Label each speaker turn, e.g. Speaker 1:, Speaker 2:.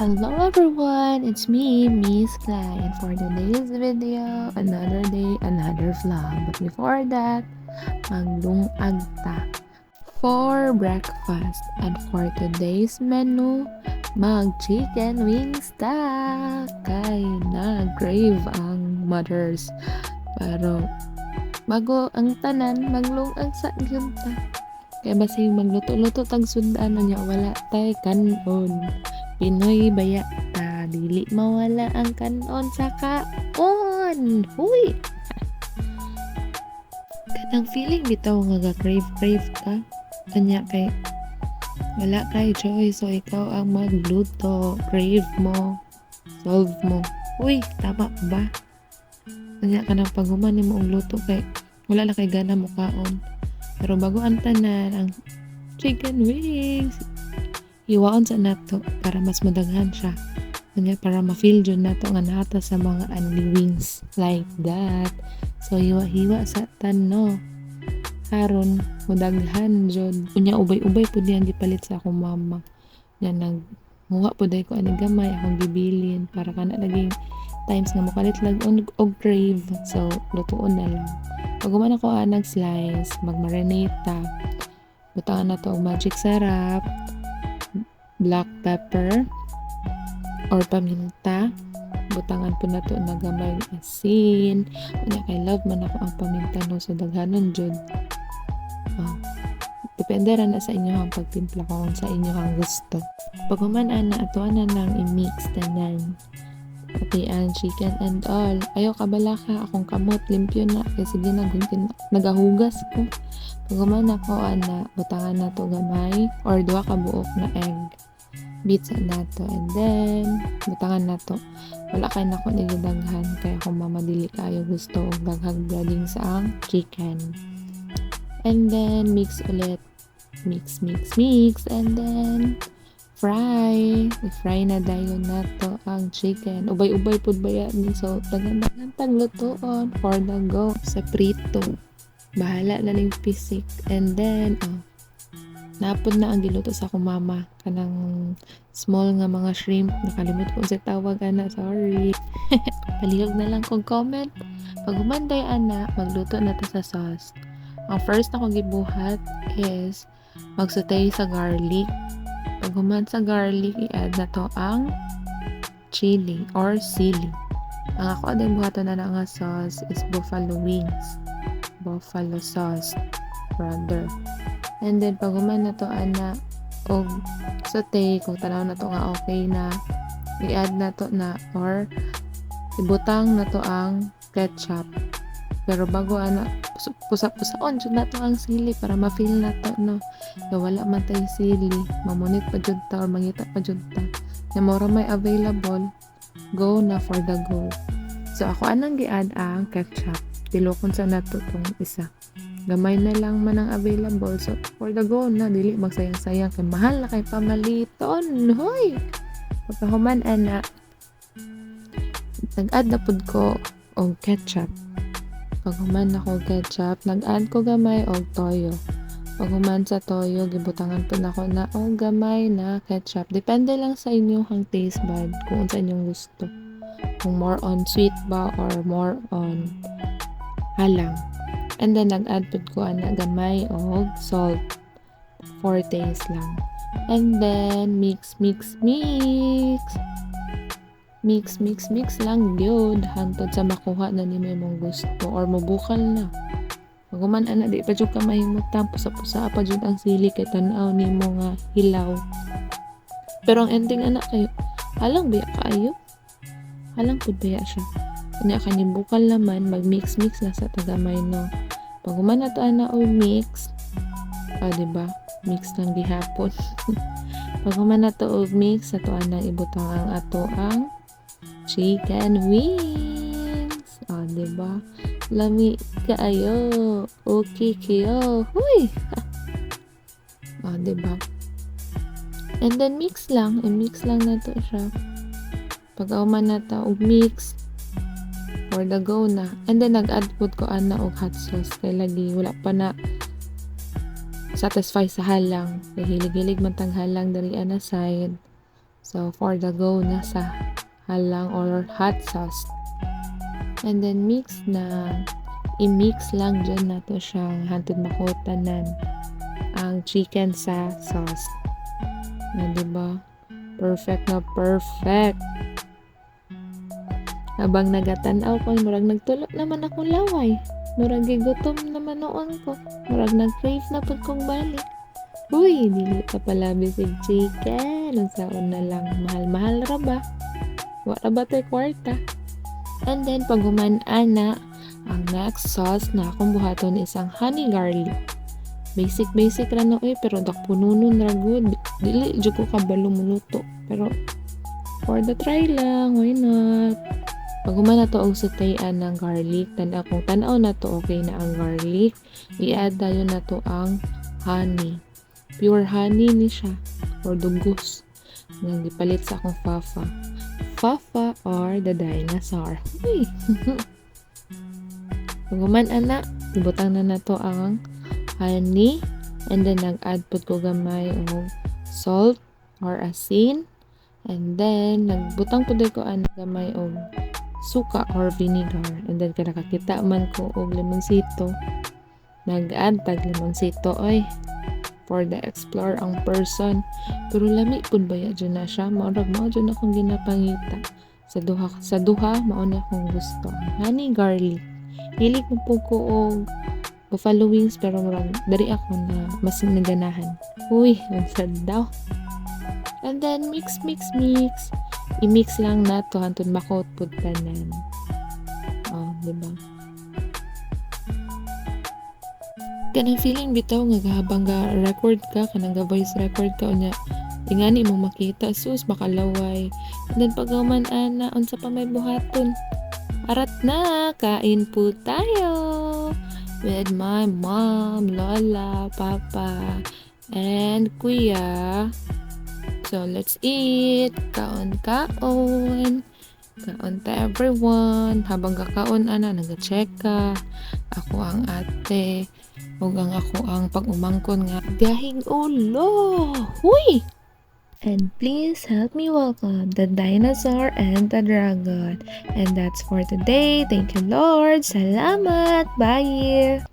Speaker 1: Hello everyone, it's me, Miss Clay, and for today's video, another day, another vlog. But before that, maglungag ta for breakfast. And for today's menu, mag-chicken wings ta. Kay na-crave ang mothers. Pero bago ang tanan, maglungag sa gyud ta. Kaya basig magluto-luto tag sundan niya, wala tay kanon. Pinoy baya ta, dili mawala ang kanon sa kaon. Huy! Kanang feeling bitaw nga ga-crave ka. Kanya kay wala kay choice, so ikaw ang magluto. Crave mo, solve mo. Uy, tama ba? Kanya ka ng paghuman ni mo ang luto kay wala na kay gana mo kaon. Pero bago ang tanan, ang chicken wings, hiwaon sa nato para mas madaghan siya. Kanya para ma-feel dyan nato nga nata sa mga only wings. Like that. So, hiwa-hiwa sa tano. Karon mudaghan dyan. Kunya ubay-ubay po diyan gipalit sa akong mama. Yan nagmuha po dahil ko ani gamay akong gibilin para kana laging times nga mukalit lag og crave. So, lutuon na lang. Pag guman ako nag-slice, mag-marinate ta. Butangan na to og magic sarap, black pepper, or paminta. Butangan po na to na gamay asin. Kanya kay love man ako ang paminta no, so daghanon jud. Depende ra na sa inyo ang pagtimpla kung sa inyo ang gusto. Pag human ana ato na lang i-mix tanan. Pati ang chicken and all. Ayaw kabala ka, akong kamot, limpyo na. Kaya sige na, nagahugas ko. Pag human ako, butangan na to gamay. Or duwa ka buok na egg. Beats na to. And then, butangan na to. Wala kayo na ko nilidaghan. Kaya kung mamadili kayo gusto o daghag breading sa ang chicken. And then, mix ulit. Mix. And then, fry na dayon nato ang chicken. Ubay-ubay pud baya ni, so dagan-dagan tag lutoon for the go sa prito. Bahala na ning pisik. And then napod na ang giluto sa akong mama, kanang small nga mga shrimp, nakalimot ko sa tawag ana, sorry. Palihog na lang kog comment. Pag humanday ana, magluto na ta sa sauce. Ang first na ko gibuhat is magsaute sa garlic. Pag human sa garlic, i-add na to ang chili or sili. Ang ako din buhaton na nga sauce is buffalo wings. Buffalo sauce, rather. And then, pag human na to, og saute, kung tanaw na to nga okay na, i-add na to na, or ibutang na to ang ketchup. Pero bago pusa-pusaon jud na to ang sili para ma-feel na to, no. So, wala man tayo sili, mamunit pa jud ta or mangita pa jud ta. Na mora may available, go na for the go. So ako anang gi-add ang ketchup. Tilokon sa nato tong isa. Gamay na lang man ang available. So for the go na, dili magsayang-sayang kay mahal na kay pamaliton. Hoy. Pagkahuman ana, nag-add na pud ko og ketchup. Pag human ako ketchup, nag-add ko gamay og toyo. Pag human sa toyo, gibutangan po na ko na og gamay na ketchup. Depende lang sa inyong taste bud kung sa inyong gusto. Kung more on sweet ba or more on halang. And then nag-add po ko na gamay og salt. 4 taste lang. And then mix lang gyud hangtod sa makuha na nimo imong gusto or mabukal na. Pag human ana, di pa jud ka mahimutan, pusa-pusa pa jud ang sili kay tan-aw nimo nga hilaw. Pero ang ending ana kayo, halang baya kaayo. Halang pud baya siya. Kanya kanyang bukal naman, mag-mix na sa tagamay, no. Pag human na to ana o mix, diba? Mix lang gihapon. Pag human na to o mix, ato ana ibutang ang ato ang chicken wings. Diba? Lami kaayo. Okay kayo. Huy! Diba? And then mix lang. I-mix lang na to siya. Pag auman na ta og mix, for the go na. And then nag-add po ko ana og hot sauce. Kaya lagi wala pa na satisfy sa halang. Kaya hilig-hilig man tang halang dari ana side. So, for the go na sa halang or hot sauce. And then, mix na. I-mix lang dyan na to siyang hantod makutanan ang chicken sa sauce. Na, diba? Perfect na perfect. Habang nagatanaw ko, murag nagtulog naman akong laway. Murag gigutom naman noon ko. Murag nag-crave na pag kong balik. Uy, dili ka pala bisig chicken. Ang saon na lang. Mahal-mahal ra ba? Wala ba tayo kwarta? And then, pag humanaan na, ang next sauce na akong buhaton isang honey garlic. Basic ra na pero dakpununon ra good. Dili jud ko kabalo muluto. Pero for the try lang, why not? Pag humana to og sutayan ng garlic, kung tanaw na to okay na ang garlic, i-add tayo na to ang honey. Pure honey ni siya or dugos. Nang gipalit sa akong fafa. Fafa or the dinosaur. Uy. Pag human-an na, ibutang na to ang honey, and then nag-add po ko gamay og salt or asin, and then nagbutang po ko ang gamay og suka or vinegar, and then kada kakita man ko og limonsito, nag-add tag limonsito for the explore ang person. Pero lami pud baya dyan na siya, mao dyan akong ginapangita sa duha mao na akong gusto ang honey garlic. Hilig mo po ko og buffalo wings, pero murag dari ako na mas naganahan. Uy, ang sad daw. And then mix. I-mix lang na to hantod makot pud tanan. Diba? Kanang feeling bitaw nga habang ga record ka, kanang ga voice record ka unya ingani mo makita sus makalaway. And then pag human-an na unsa pa may buhaton. Arat na, kain po tayo with my mom, lola, papa, and kuya. So let's eat. Kaon to everyone. Habang kakaon ana naga-check ka. Ako ang ate ug ako ang pag-umangkon nga gahing ulo. Huy! And please help me welcome the dinosaur and the dragon. And that's for today. Thank you, Lord. Salamat. Bye.